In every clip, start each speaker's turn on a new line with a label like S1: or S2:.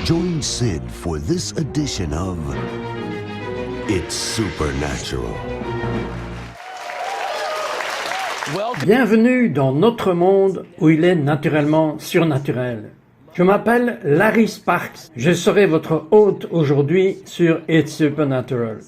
S1: Join Sid for this edition of It's Supernatural.
S2: Bienvenue dans notre monde où il est naturellement surnaturel. Je m'appelle Larry Sparks. Je serai votre hôte aujourd'hui sur It's Supernatural.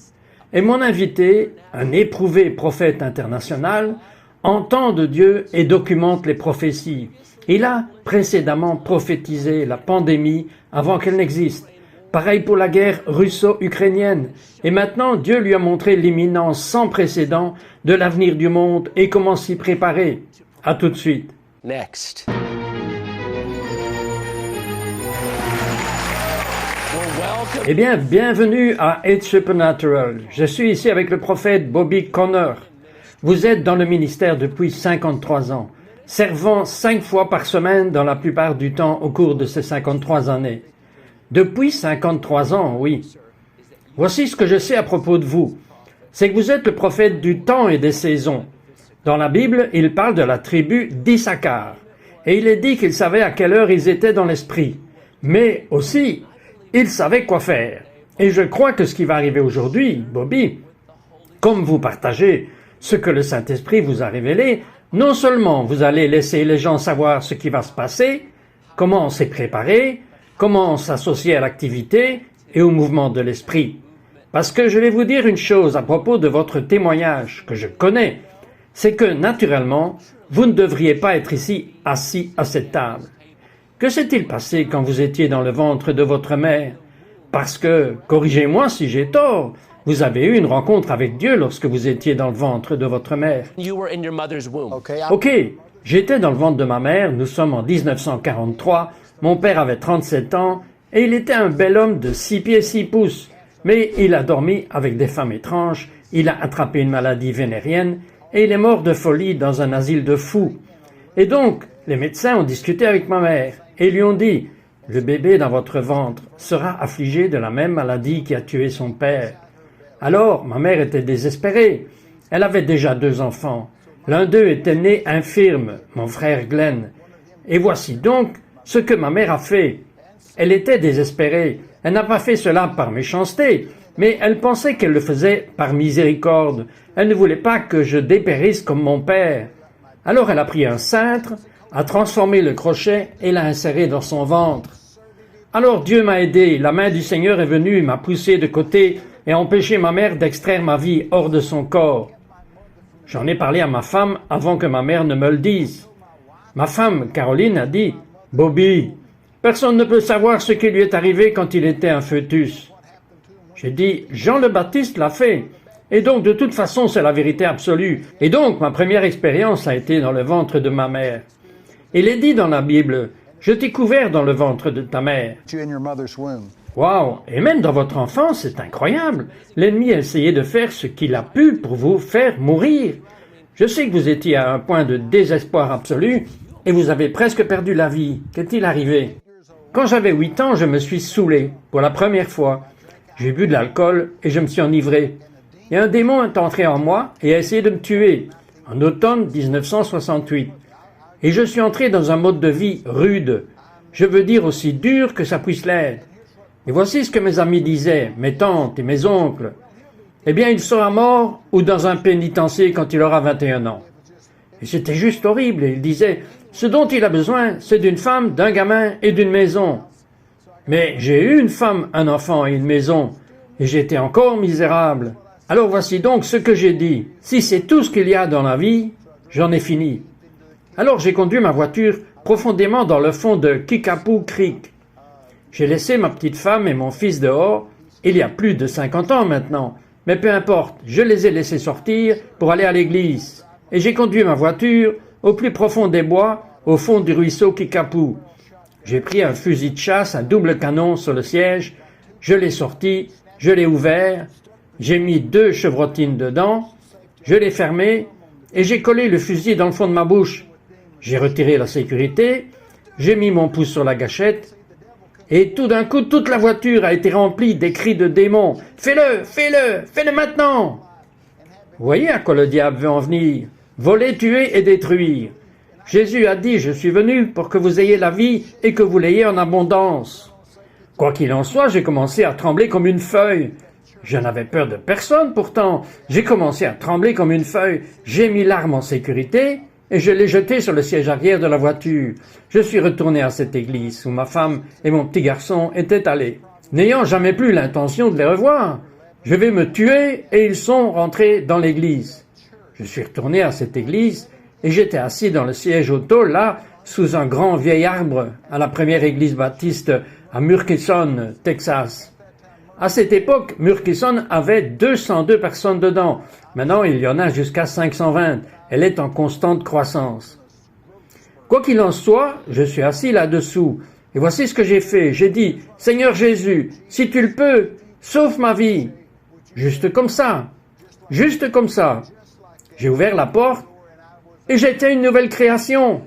S2: Et mon invité, un éprouvé prophète international, entend de Dieu et documente les prophéties. Il a précédemment prophétisé la pandémie avant qu'elle n'existe. Pareil pour la guerre russo-ukrainienne. Et maintenant, Dieu lui a montré l'imminence sans précédent de l'avenir du monde et comment s'y préparer. À tout de suite.
S3: Next.
S2: Eh bien, bienvenue à It's Supernatural. Je suis ici avec le prophète Bobby Conner. Vous êtes dans le ministère depuis 53 ans, servant 5 fois par semaine dans la plupart du temps au cours de ces 53 années. Depuis 53 ans, oui. Voici ce que je sais à propos de vous. C'est que vous êtes le prophète du temps et des saisons. Dans la Bible, il parle de la tribu d'Issachar. Et il est dit qu'ils savaient à quelle heure ils étaient dans l'esprit. Mais aussi, ils savaient quoi faire. Et je crois que ce qui va arriver aujourd'hui, Bobby, comme vous partagez ce que le Saint-Esprit vous a révélé, non seulement vous allez laisser les gens savoir ce qui va se passer, comment on s'est préparé, comment on s'associe à l'activité et au mouvement de l'Esprit. Parce que je vais vous dire une chose à propos de votre témoignage que je connais, c'est que naturellement, vous ne devriez pas être ici assis à cette table. Que s'est-il passé quand vous étiez dans le ventre de votre mère? Parce que, corrigez-moi si j'ai tort, vous avez eu une rencontre avec Dieu lorsque vous étiez dans le ventre de votre mère.
S3: You were in your mother's womb.
S2: Ok, j'étais dans le ventre de ma mère, nous sommes en 1943, mon père avait 37 ans, et il était un bel homme de 6 pieds 6 pouces. Mais il a dormi avec des femmes étranges, il a attrapé une maladie vénérienne, et il est mort de folie dans un asile de fous. Et donc, les médecins ont discuté avec ma mère, et lui ont dit, « Le bébé dans votre ventre sera affligé de la même maladie qui a tué son père. » Alors, ma mère était désespérée. Elle avait déjà 2 enfants. L'un d'eux était né infirme, mon frère Glenn. Et voici donc ce que ma mère a fait. Elle était désespérée. Elle n'a pas fait cela par méchanceté, mais elle pensait qu'elle le faisait par miséricorde. Elle ne voulait pas que je dépérisse comme mon père. Alors elle a pris un cintre, a transformé le crochet et l'a inséré dans son ventre. Alors Dieu m'a aidé. La main du Seigneur est venue, m'a poussé de côté et a empêché ma mère d'extraire ma vie hors de son corps. J'en ai parlé à ma femme avant que ma mère ne me le dise. Ma femme, Caroline, a dit « Bobby, personne ne peut savoir ce qui lui est arrivé quand il était un fœtus. » J'ai dit « Jean le Baptiste l'a fait. » Et donc, de toute façon, c'est la vérité absolue. Et donc, ma première expérience a été dans le ventre de ma mère. Il est dit dans la Bible « Je t'ai couvert dans le ventre de ta mère. » Wow! Et même dans votre enfance, c'est incroyable. L'ennemi a essayé de faire ce qu'il a pu pour vous faire mourir. Je sais que vous étiez à un point de désespoir absolu et vous avez presque perdu la vie. Qu'est-il arrivé? Quand j'avais 8 ans, je me suis saoulé pour la première fois. J'ai bu de l'alcool et je me suis enivré. Et un démon est entré en moi et a essayé de me tuer, en automne 1968. Et je suis entré dans un mode de vie rude. Je veux dire aussi dur que ça puisse l'être. Et voici ce que mes amis disaient, mes tantes et mes oncles. Eh bien, il sera mort ou dans un pénitencier quand il aura 21 ans. Et c'était juste horrible. Et ils disaient, ce dont il a besoin, c'est d'une femme, d'un gamin et d'une maison. Mais j'ai eu une femme, un enfant et une maison. Et j'étais encore misérable. Alors voici donc ce que j'ai dit. Si c'est tout ce qu'il y a dans la vie, j'en ai fini. Alors j'ai conduit ma voiture profondément dans le fond de Kickapoo Creek. J'ai laissé ma petite femme et mon fils dehors, il y a plus de 50 ans maintenant, mais peu importe, je les ai laissés sortir pour aller à l'église. Et j'ai conduit ma voiture au plus profond des bois, au fond du ruisseau Kickapoo. J'ai pris un fusil de chasse, un double canon sur le siège, je l'ai sorti, je l'ai ouvert, j'ai mis 2 chevrotines dedans, je l'ai fermé et j'ai collé le fusil dans le fond de ma bouche. J'ai retiré la sécurité, j'ai mis mon pouce sur la gâchette, et tout d'un coup, toute la voiture a été remplie des cris de démons. « Fais-le, fais-le, fais-le maintenant !» Vous voyez à quoi le diable veut en venir? Voler, tuer et détruire. Jésus a dit « Je suis venu pour que vous ayez la vie et que vous l'ayez en abondance. » Quoi qu'il en soit, j'ai commencé à trembler comme une feuille. Je n'avais peur de personne pourtant. J'ai commencé à trembler comme une feuille. J'ai mis l'arme en sécurité et je l'ai jetée sur le siège arrière de la voiture. Je suis retourné à cette église où ma femme et mon petit garçon étaient allés, n'ayant jamais plus l'intention de les revoir. Je vais me tuer et ils sont rentrés dans l'église. Je suis retourné à cette église et j'étais assis dans le siège auto là, sous un grand vieil arbre à la première église baptiste à Murchison, Texas. À cette époque, Murchison avait 202 personnes dedans. Maintenant, il y en a jusqu'à 520. Elle est en constante croissance. Quoi qu'il en soit, je suis assis là-dessous. Et voici ce que j'ai fait. J'ai dit, « Seigneur Jésus, si tu le peux, sauve ma vie. » Juste comme ça. Juste comme ça. J'ai ouvert la porte et j'étais une nouvelle création.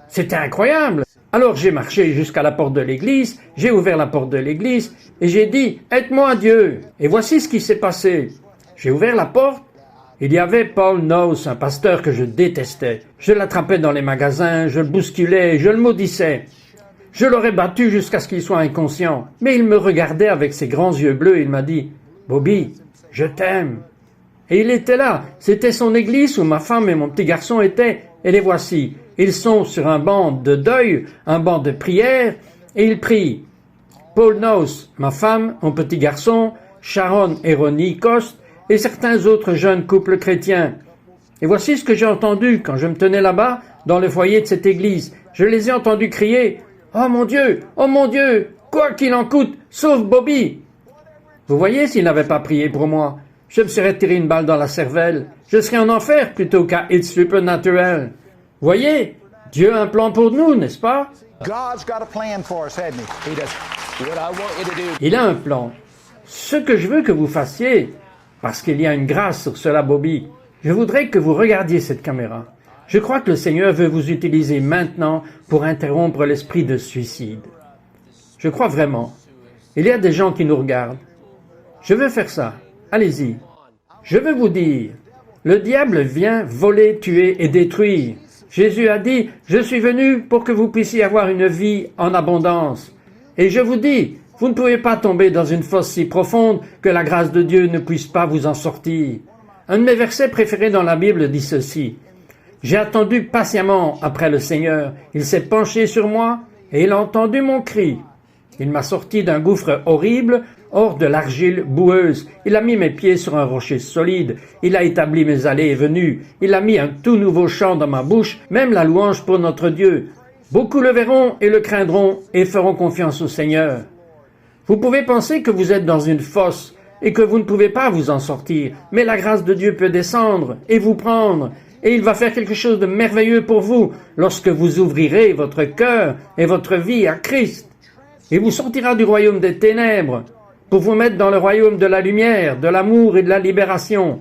S2: C'était incroyable. Alors j'ai marché jusqu'à la porte de l'église, j'ai ouvert la porte de l'église et j'ai dit « Aide-moi Dieu !» Et voici ce qui s'est passé. J'ai ouvert la porte, il y avait Paul Knowles, un pasteur que je détestais. Je l'attrapais dans les magasins, je le bousculais, je le maudissais. Je l'aurais battu jusqu'à ce qu'il soit inconscient. Mais il me regardait avec ses grands yeux bleus et il m'a dit « Bobby, je t'aime !» Et il était là, c'était son église où ma femme et mon petit garçon étaient, et les voici. Ils sont sur un banc de deuil, un banc de prière, et ils prient. Paul Knowles, ma femme, mon petit garçon, Sharon et Ronnie Coste, et certains autres jeunes couples chrétiens. Et voici ce que j'ai entendu quand je me tenais là-bas, dans le foyer de cette église. Je les ai entendus crier « Oh mon Dieu, quoi qu'il en coûte, sauve Bobby !» Vous voyez, s'ils n'avaient pas prié pour moi, je me serais tiré une balle dans la cervelle. Je serais en enfer plutôt qu'à It's Supernatural. Voyez, Dieu a un plan pour nous, n'est-ce pas?
S4: God's got a plan for us, hasn't he?
S3: He does. What I want you to do.
S2: Il a un plan. Ce que je veux que vous fassiez, parce qu'il y a une grâce sur cela, Bobby, je voudrais que vous regardiez cette caméra. Je crois que le Seigneur veut vous utiliser maintenant pour interrompre l'esprit de suicide. Je crois vraiment. Il y a des gens qui nous regardent. Je veux faire ça. Allez-y. Je veux vous dire, le diable vient voler, tuer et détruire. Jésus a dit, je suis venu pour que vous puissiez avoir une vie en abondance. Et je vous dis, vous ne pouvez pas tomber dans une fosse si profonde que la grâce de Dieu ne puisse pas vous en sortir. Un de mes versets préférés dans la Bible dit ceci. J'ai attendu patiemment après le Seigneur. Il s'est penché sur moi et il a entendu mon cri. Il m'a sorti d'un gouffre horrible, hors de l'argile boueuse. Il a mis mes pieds sur un rocher solide. Il a établi mes allées et venues. Il a mis un tout nouveau chant dans ma bouche, même la louange pour notre Dieu. Beaucoup le verront et le craindront et feront confiance au Seigneur. Vous pouvez penser que vous êtes dans une fosse et que vous ne pouvez pas vous en sortir, mais la grâce de Dieu peut descendre et vous prendre, et il va faire quelque chose de merveilleux pour vous lorsque vous ouvrirez votre cœur et votre vie à Christ. Il vous sortira du royaume des ténèbres pour vous mettre dans le royaume de la lumière, de l'amour et de la libération.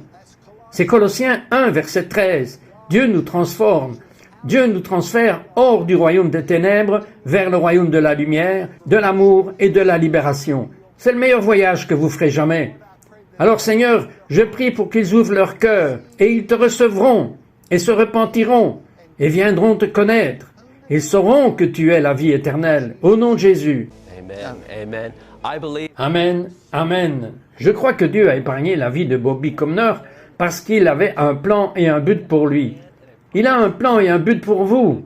S2: C'est Colossiens 1, verset 13. Dieu nous transforme. Dieu nous transfère hors du royaume des ténèbres vers le royaume de la lumière, de l'amour et de la libération. C'est le meilleur voyage que vous ferez jamais. Alors Seigneur, je prie pour qu'ils ouvrent leur cœur et ils te recevront et se repentiront et viendront te connaître. Ils sauront que tu es la vie éternelle. Au nom de Jésus.
S3: Amen. Amen. I believe.
S2: Amen. Amen. Je crois que Dieu a épargné la vie de Bobby Comner parce qu'il avait un plan et un but pour lui. Il a un plan et un but pour vous.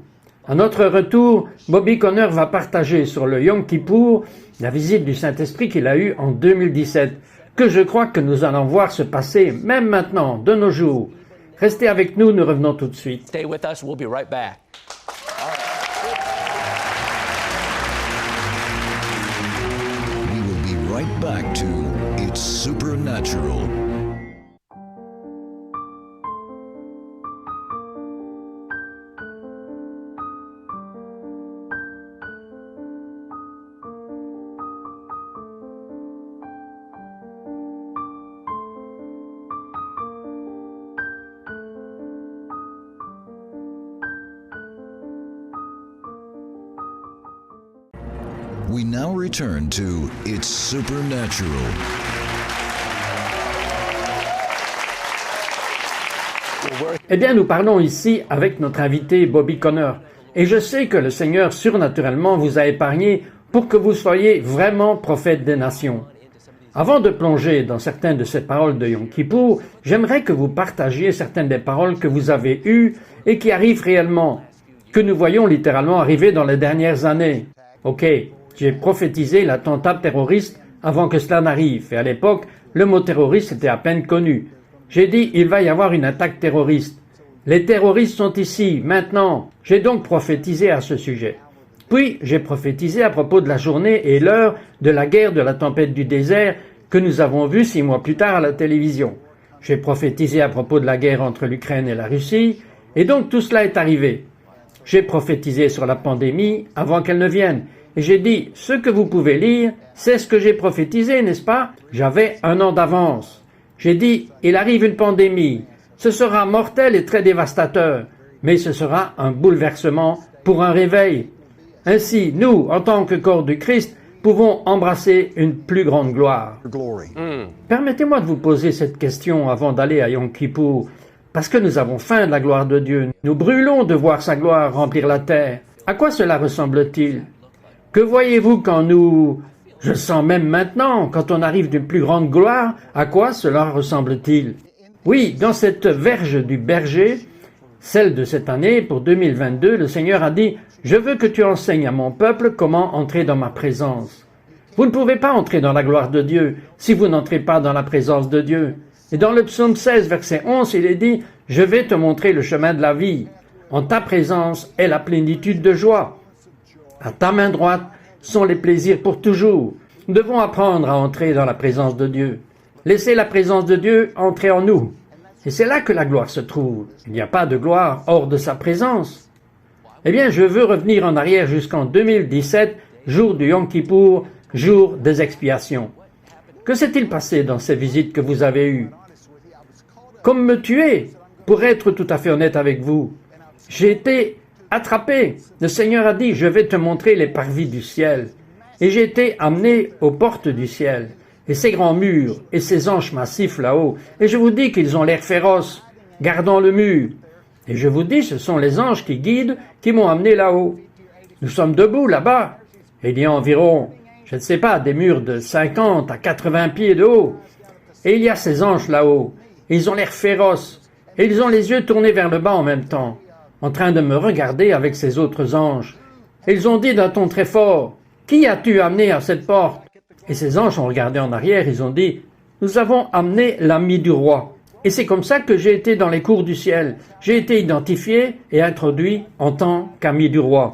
S2: À notre retour, Bobby Conner va partager sur le Yom Kippour la visite du Saint-Esprit qu'il a eue en 2017, que je crois que nous allons voir se passer même maintenant, de nos jours. Restez avec nous, nous revenons tout de suite.
S3: Stay with us. We'll be right back.
S5: We will be right back to It's Supernatural. We now return to It's Supernatural.
S2: Eh bien, nous parlons ici avec notre invité Bobby Conner. Et je sais que le Seigneur surnaturellement vous a épargné pour que vous soyez vraiment prophète des nations. Avant de plonger dans certaines de ces paroles de Yom Kippour, j'aimerais que vous partagiez certaines des paroles que vous avez eues et qui arrivent réellement, que nous voyons littéralement arriver dans les dernières années. Ok, j'ai prophétisé l'attentat terroriste avant que cela n'arrive, et à l'époque, le mot terroriste était à peine connu. J'ai dit, il va y avoir une attaque terroriste. Les terroristes sont ici, maintenant. J'ai donc prophétisé à ce sujet. Puis, j'ai prophétisé à propos de la journée et l'heure de la guerre de la tempête du désert que nous avons vue 6 mois plus tard à la télévision. J'ai prophétisé à propos de la guerre entre l'Ukraine et la Russie, et donc tout cela est arrivé. J'ai prophétisé sur la pandémie avant qu'elle ne vienne, et j'ai dit, ce que vous pouvez lire, c'est ce que j'ai prophétisé, n'est-ce pas? J'avais 1 an d'avance. J'ai dit, il arrive une pandémie. Ce sera mortel et très dévastateur, mais ce sera un bouleversement pour un réveil. Ainsi, nous, en tant que corps du Christ, pouvons embrasser une plus grande gloire.
S4: Glory.
S2: Permettez-moi de vous poser cette question avant d'aller à Yom Kippour, parce que nous avons faim de la gloire de Dieu. Nous brûlons de voir sa gloire remplir la terre. À quoi cela ressemble-t-il? Que voyez-vous quand nous... Je sens même maintenant, quand on arrive d'une plus grande gloire, à quoi cela ressemble-t-il? Oui, dans cette verge du berger, celle de cette année, pour 2022, le Seigneur a dit « Je veux que tu enseignes à mon peuple comment entrer dans ma présence. » Vous ne pouvez pas entrer dans la gloire de Dieu si vous n'entrez pas dans la présence de Dieu. Et dans le psaume 16, verset 11, il est dit « Je vais te montrer le chemin de la vie. En ta présence est la plénitude de joie. À ta main droite sont les plaisirs pour toujours. » Nous devons apprendre à entrer dans la présence de Dieu. Laissez la présence de Dieu entrer en nous. Et c'est là que la gloire se trouve. Il n'y a pas de gloire hors de sa présence. Eh bien, je veux revenir en arrière jusqu'en 2017, jour du Yom Kippour, jour des expiations. Que s'est-il passé dans ces visites que vous avez eues? Comme me tuer, pour être tout à fait honnête avec vous. J'ai été attrapé. Le Seigneur a dit, je vais te montrer les parvis du ciel. Et j'ai été amené aux portes du ciel. Et ces grands murs, et ces anges massifs là-haut. Et je vous dis qu'ils ont l'air féroces, gardant le mur. Et je vous dis, ce sont les anges qui guident, qui m'ont amené là-haut. Nous sommes debout là-bas. Et il y a environ, je ne sais pas, des murs de 50 à 80 pieds de haut. Et il y a ces anges là-haut. Et ils ont l'air féroces. Et ils ont les yeux tournés vers le bas en même temps, en train de me regarder avec ces autres anges. Et ils ont dit d'un ton très fort, « Qui as-tu amené à cette porte ?» Et ces anges ont regardé en arrière, ils ont dit, « Nous avons amené l'ami du roi. » Et c'est comme ça que j'ai été dans les cours du ciel. J'ai été identifié et introduit en tant qu'ami du roi.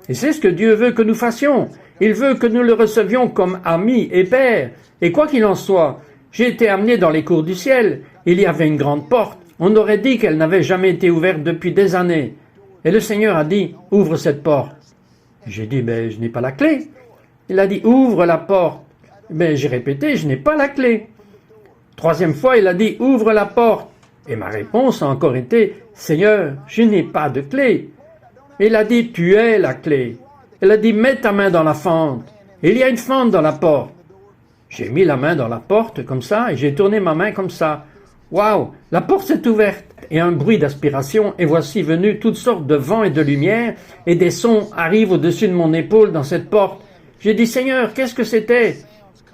S2: Et c'est ce que Dieu veut que nous fassions. Il veut que nous le recevions comme ami et père. Et quoi qu'il en soit, j'ai été amené dans les cours du ciel. Il y avait une grande porte. On aurait dit qu'elle n'avait jamais été ouverte depuis des années. Et le Seigneur a dit, « Ouvre cette porte. » J'ai dit, « Mais je n'ai pas la clé. » Il a dit, « Ouvre la porte. » Mais j'ai répété, « Je n'ai pas la clé. » 3e fois, il a dit, « Ouvre la porte. » Et ma réponse a encore été, « Seigneur, je n'ai pas de clé. » Et il a dit, « Tu es la clé. » Il a dit, « Mets ta main dans la fente. » Et il y a une fente dans la porte. J'ai mis la main dans la porte comme ça et j'ai tourné ma main comme ça. Waouh, la porte s'est ouverte et un bruit d'aspiration et voici venu toutes sortes de vents et de lumière et des sons arrivent au-dessus de mon épaule dans cette porte. J'ai dit, Seigneur, qu'est-ce que c'était?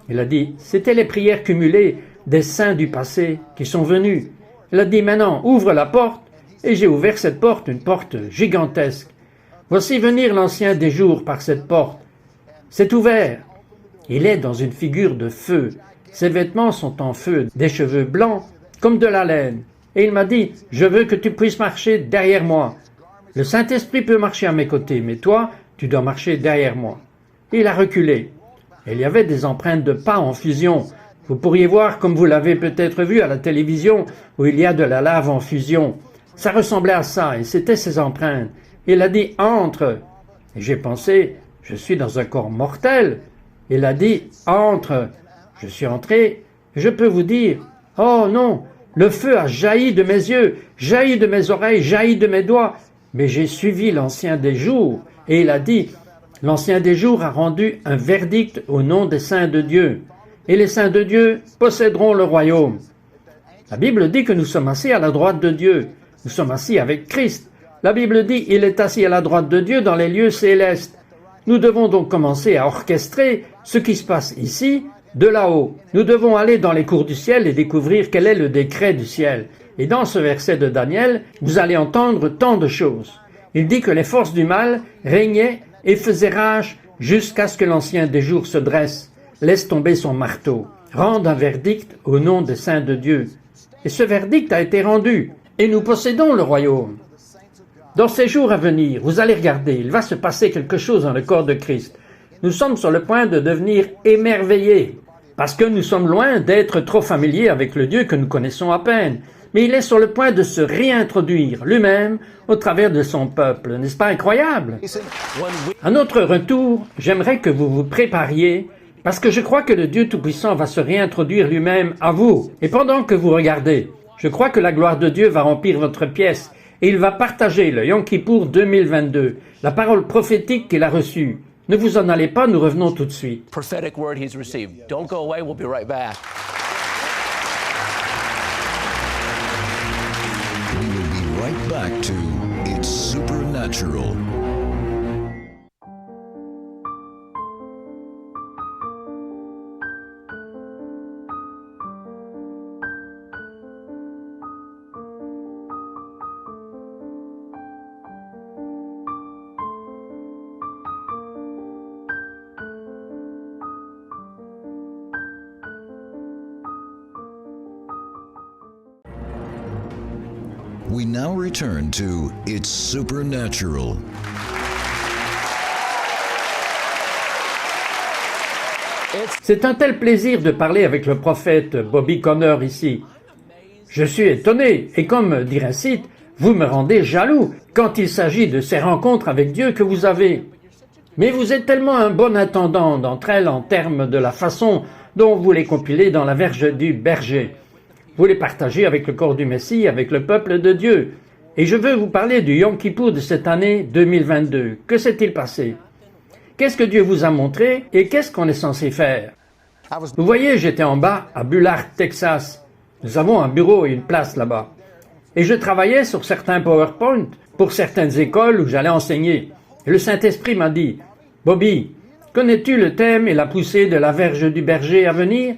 S2: Il a dit, c'était les prières cumulées des saints du passé qui sont venus. Il a dit, maintenant, ouvre la porte et j'ai ouvert cette porte, une porte gigantesque. Voici venir l'ancien des jours par cette porte. C'est ouvert. Il est dans une figure de feu. Ses vêtements sont en feu, des cheveux blancs comme de la laine. Et il m'a dit, je veux que tu puisses marcher derrière moi. Le Saint-Esprit peut marcher à mes côtés, mais toi, tu dois marcher derrière moi. Et il a reculé. Et il y avait des empreintes de pas en fusion. Vous pourriez voir, comme vous l'avez peut-être vu à la télévision, où il y a de la lave en fusion. Ça ressemblait à ça, et c'était ces empreintes. Il a dit, entre. Et j'ai pensé, je suis dans un corps mortel. Il a dit, entre. Je suis entré, et je peux vous dire, oh non, le feu a jailli de mes yeux, jailli de mes oreilles, jailli de mes doigts. Mais j'ai suivi l'Ancien des jours, et il a dit, l'Ancien des jours a rendu un verdict au nom des saints de Dieu. Et les saints de Dieu posséderont le royaume. La Bible dit que nous sommes assis à la droite de Dieu. Nous sommes assis avec Christ. La Bible dit, il est assis à la droite de Dieu dans les lieux célestes. Nous devons donc commencer à orchestrer ce qui se passe ici, de là-haut. Nous devons aller dans les cours du ciel et découvrir quel est le décret du ciel. Et dans ce verset de Daniel, vous allez entendre tant de choses. Il dit que les forces du mal régnaient et faisaient rage jusqu'à ce que l'ancien des jours se dresse, laisse tomber son marteau, rende un verdict au nom des saints de Dieu. Et ce verdict a été rendu, et nous possédons le royaume. Dans ces jours à venir, vous allez regarder, il va se passer quelque chose dans le corps de Christ. Nous sommes sur le point de devenir émerveillés, parce que nous sommes loin d'être trop familiers avec le Dieu que nous connaissons à peine. Mais il est sur le point de se réintroduire lui-même au travers de son peuple. N'est-ce pas incroyable? À notre retour, j'aimerais que vous vous prépariez, parce que je crois que le Dieu Tout-Puissant va se réintroduire lui-même à vous. Et pendant que vous regardez, je crois que la gloire de Dieu va remplir votre pièce, et il va partager le Yom Kippour 2022, la parole prophétique qu'il a reçue. Ne vous en allez pas, nous revenons tout de suite.
S3: Prophetic word he's received. Don't go away, we'll be right back.
S5: We will be right back to It's Supernatural. We now return to It's Supernatural.
S2: C'est un tel plaisir de parler avec le prophète Bobby Conner ici. Je suis étonné, et comme dirait Sid, vous me rendez jaloux quand il s'agit de ces rencontres avec Dieu que vous avez. Mais vous êtes tellement un bon intendant d'entre elles en termes de la façon dont vous les compilez dans la verge du berger. Vous les partagez avec le corps du Messie, avec le peuple de Dieu. Et je veux vous parler du Yom Kippour de cette année 2022. Que s'est-il passé? Qu'est-ce que Dieu vous a montré et qu'est-ce qu'on est censé faire? Vous voyez, j'étais en bas, à Bullard, Texas. Nous avons un bureau et une place là-bas. Et je travaillais sur certains PowerPoint pour certaines écoles où j'allais enseigner. Et le Saint-Esprit m'a dit, « Bobby, connais-tu le thème et la poussée de la verge du berger à venir?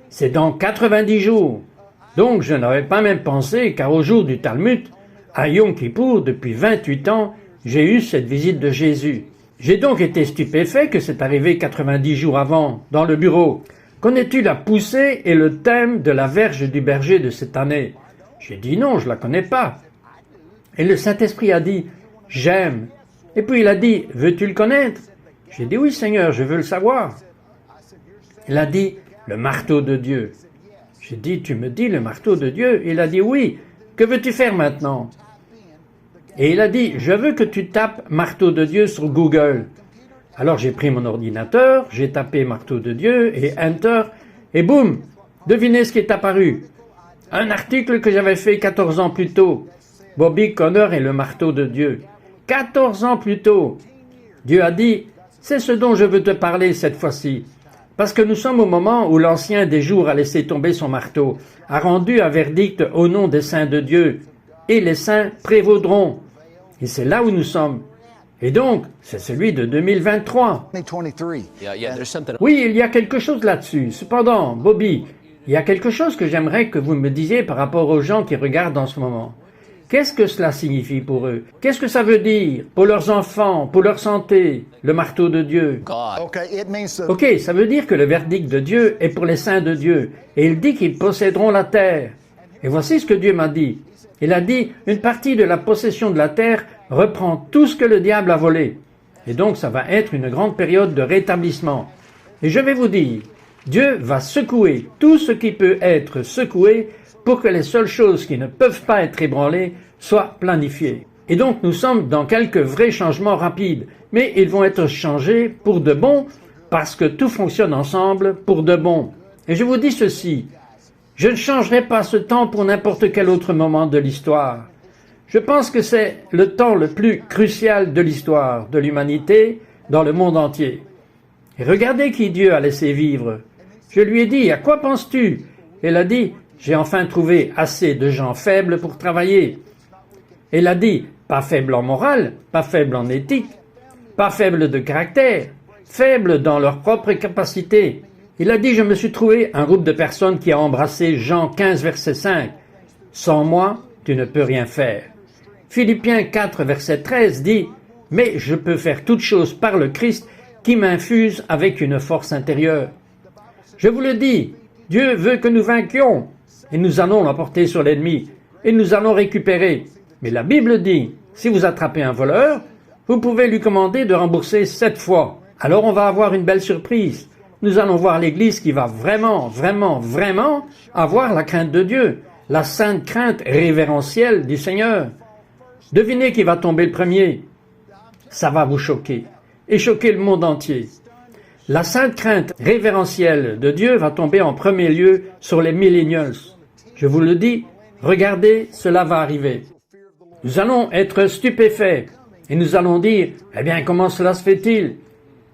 S2: C'est dans 90 jours. » Donc je n'avais pas même pensé, car au jour du Talmud, à Yom Kippour, depuis 28 ans, j'ai eu cette visite de Jésus. J'ai donc été stupéfait que c'est arrivé 90 jours avant, dans le bureau. Connais-tu la poussée et le thème de la verge du berger de cette année? J'ai dit non, je la connais pas. Et le Saint-Esprit a dit, j'aime. Et puis il a dit, veux-tu le connaître? J'ai dit oui Seigneur, je veux le savoir. Il a dit, le marteau de Dieu. J'ai dit, tu me dis le marteau de Dieu? Il a dit oui. Que veux-tu faire maintenant? Et il a dit, je veux que tu tapes marteau de Dieu sur Google. Alors j'ai pris mon ordinateur, j'ai tapé marteau de Dieu et Enter, et boum, devinez ce qui est apparu. Un article que j'avais fait 14 ans plus tôt. Bobby Conner et le marteau de Dieu. 14 ans plus tôt. Dieu a dit, c'est ce dont je veux te parler cette fois-ci. Parce que nous sommes au moment où l'ancien des jours a laissé tomber son marteau, a rendu un verdict au nom des saints de Dieu, et les saints prévaudront. Et c'est là où nous sommes. Et donc, c'est celui de 2023.
S4: 2023.
S3: Yeah, there's something.
S2: Oui, il y a quelque chose là-dessus. Cependant, Bobby, il y a quelque chose que j'aimerais que vous me disiez par rapport aux gens qui regardent en ce moment. Qu'est-ce que cela signifie pour eux? Qu'est-ce que ça veut dire pour leurs enfants, pour leur santé, le marteau de Dieu?
S3: God.
S4: Okay, it means
S2: Ok, ça veut dire que le verdict de Dieu est pour les saints de Dieu. Et il dit qu'ils posséderont la terre. Et voici ce que Dieu m'a dit. Il a dit, une partie de la possession de la terre reprend tout ce que le diable a volé. Et donc ça va être une grande période de rétablissement. Et je vais vous dire, Dieu va secouer tout ce qui peut être secoué pour que les seules choses qui ne peuvent pas être ébranlées soient planifiées. Et donc nous sommes dans quelques vrais changements rapides, mais ils vont être changés pour de bon, parce que tout fonctionne ensemble pour de bon. Et je vous dis ceci, je ne changerai pas ce temps pour n'importe quel autre moment de l'histoire. Je pense que c'est le temps le plus crucial de l'histoire de l'humanité dans le monde entier. Et regardez qui Dieu a laissé vivre. Je lui ai dit, à quoi penses-tu? Elle a dit, j'ai enfin trouvé assez de gens faibles pour travailler. Elle a dit, pas faible en morale, pas faible en éthique, pas faibles de caractère, faibles dans leurs propres capacités. Il a dit, je me suis trouvé un groupe de personnes qui a embrassé Jean 15, verset 5. Sans moi, tu ne peux rien faire. Philippiens 4, verset 13 dit, mais je peux faire toutes choses par le Christ qui m'infuse avec une force intérieure. Je vous le dis, Dieu veut que nous vainquions, et nous allons l'emporter sur l'ennemi, et nous allons récupérer. Mais la Bible dit, si vous attrapez un voleur, vous pouvez lui commander de rembourser 7 fois. Alors on va avoir une belle surprise. Nous allons voir l'Église qui va vraiment avoir la crainte de Dieu, la sainte crainte révérentielle du Seigneur. Devinez qui va tomber le premier. Ça va vous choquer, et choquer le monde entier. La sainte crainte révérentielle de Dieu va tomber en premier lieu sur les millennials. Je vous le dis, regardez, cela va arriver. Nous allons être stupéfaits, et nous allons dire, eh bien, comment cela se fait-il?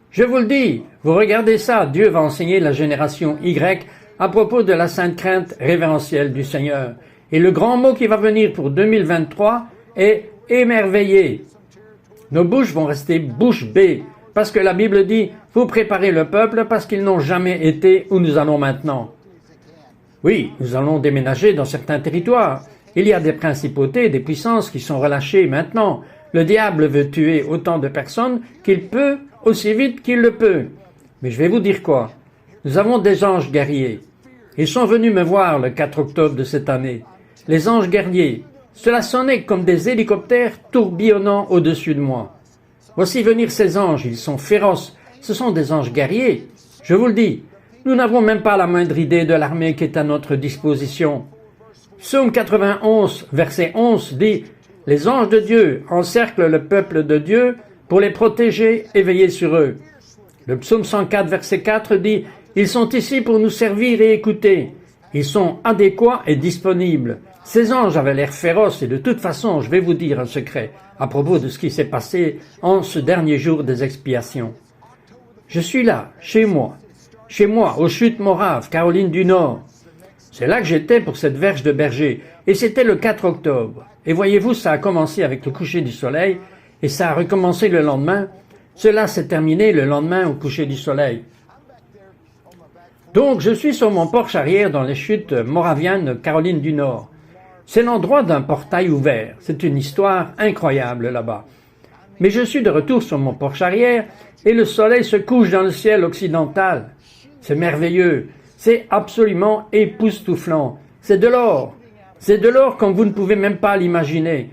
S2: Je vous le dis, vous regardez ça, Dieu va enseigner la génération Y à propos de la sainte crainte révérentielle du Seigneur. Et le grand mot qui va venir pour 2023 est émerveillé. Nos bouches vont rester bouche bée, parce que la Bible dit, vous préparez le peuple parce qu'ils n'ont jamais été où nous allons maintenant. Oui, nous allons déménager dans certains territoires. Il y a des principautés, des puissances qui sont relâchées maintenant. Le diable veut tuer autant de personnes qu'il peut, aussi vite qu'il le peut. Mais je vais vous dire quoi? Nous avons des anges guerriers. Ils sont venus me voir le 4 octobre de cette année. Les anges guerriers, cela sonnait comme des hélicoptères tourbillonnant au-dessus de moi. Voici venir ces anges, ils sont féroces. Ce sont des anges guerriers. Je vous le dis, nous n'avons même pas la moindre idée de l'armée qui est à notre disposition. Psaume 91, verset 11 dit « Les anges de Dieu encerclent le peuple de Dieu pour les protéger et veiller sur eux. » Le psaume 104, verset 4 dit « Ils sont ici pour nous servir et écouter. Ils sont adéquats et disponibles. » Ces anges avaient l'air féroces et de toute façon, je vais vous dire un secret à propos de ce qui s'est passé en ce dernier jour des expiations. Je suis là, chez moi, aux Chutes Moraves, Caroline du Nord. C'est là que j'étais pour cette verge de berger, et c'était le 4 octobre. Et voyez-vous, ça a commencé avec le coucher du soleil, et ça a recommencé le lendemain. Cela s'est terminé le lendemain au coucher du soleil. Donc, je suis sur mon porche arrière dans les Chutes moraviennes, Caroline du Nord. C'est l'endroit d'un portail ouvert. C'est une histoire incroyable là-bas. Mais je suis de retour sur mon porche arrière, et le soleil se couche dans le ciel occidental. C'est merveilleux. C'est absolument époustouflant. C'est de l'or. C'est de l'or comme vous ne pouvez même pas l'imaginer.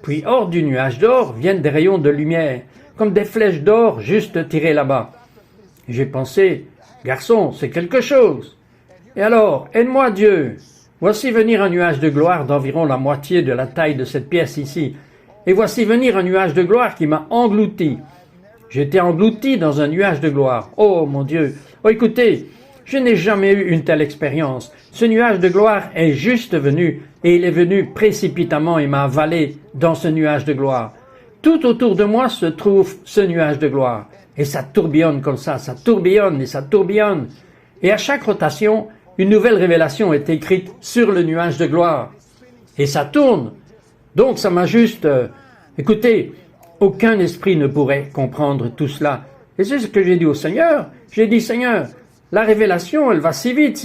S2: Puis hors du nuage d'or viennent des rayons de lumière, comme des flèches d'or juste tirées là-bas. Et j'ai pensé, garçon, c'est quelque chose. Et alors, aide-moi Dieu. Voici venir un nuage de gloire d'environ la moitié de la taille de cette pièce ici. Et voici venir un nuage de gloire qui m'a englouti. J'étais englouti dans un nuage de gloire. Oh mon Dieu. Oh écoutez, je n'ai jamais eu une telle expérience. Ce nuage de gloire est juste venu, et il est venu précipitamment et m'a avalé dans ce nuage de gloire. Tout autour de moi se trouve ce nuage de gloire. Et ça tourbillonne comme ça tourbillonne et ça tourbillonne. Et à chaque rotation, une nouvelle révélation est écrite sur le nuage de gloire. Et ça tourne. Donc ça m'a juste... écoutez, aucun esprit ne pourrait comprendre tout cela. Et c'est ce que j'ai dit au Seigneur. J'ai dit, Seigneur, la révélation, elle va si vite,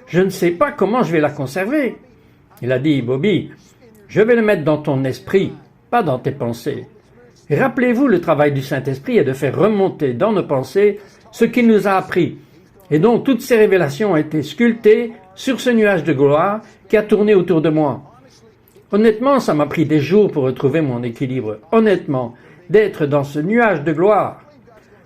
S2: je ne sais pas comment je vais la conserver. Il a dit, Bobby, je vais le mettre dans ton esprit, pas dans tes pensées. Et rappelez-vous, le travail du Saint-Esprit est de faire remonter dans nos pensées ce qu'il nous a appris. Et donc, toutes ces révélations ont été sculptées sur ce nuage de gloire qui a tourné autour de moi. Honnêtement, ça m'a pris des jours pour retrouver mon équilibre. Honnêtement, d'être dans ce nuage de gloire.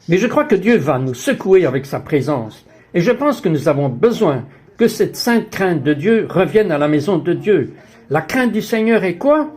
S2: Mais je crois que Dieu va nous secouer avec sa présence. Et je pense que nous avons besoin que cette sainte crainte de Dieu revienne à la maison de Dieu. La crainte du Seigneur est quoi?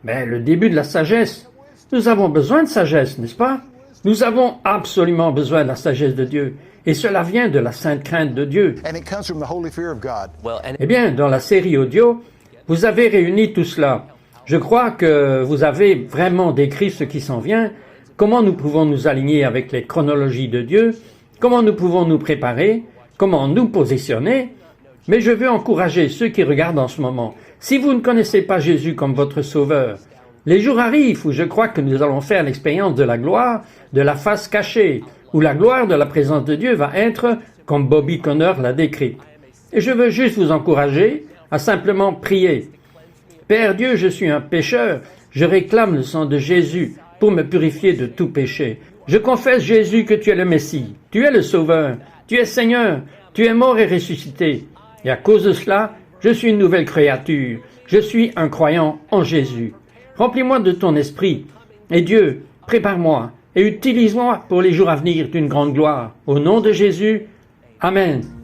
S2: Le début de la sagesse. Nous avons besoin de sagesse, n'est-ce pas? Nous avons absolument besoin de la sagesse de Dieu. Et cela vient de la sainte crainte de Dieu.
S4: And it comes from the holy fear of God.
S2: Eh bien, dans la série audio, vous avez réuni tout cela. Je crois que vous avez vraiment décrit ce qui s'en vient, comment nous pouvons nous aligner avec les chronologies de Dieu, comment nous pouvons nous préparer, comment nous positionner. Mais je veux encourager ceux qui regardent en ce moment. Si vous ne connaissez pas Jésus comme votre sauveur, Les jours arrivent où je crois que nous allons faire l'expérience de la gloire, de la face cachée, où la gloire de la présence de Dieu va être comme Bobby Conner l'a décrite. Et je veux juste vous encourager à simplement prier. Père Dieu, je suis un pécheur, je réclame le sang de Jésus pour me purifier de tout péché. Je confesse, Jésus, que tu es le Messie, tu es le Sauveur, tu es Seigneur, tu es mort et ressuscité. Et à cause de cela, je suis une nouvelle créature, je suis un croyant en Jésus. Remplis-moi de ton esprit, et Dieu, prépare-moi et utilise-moi pour les jours à venir d'une grande gloire. Au nom de Jésus, Amen.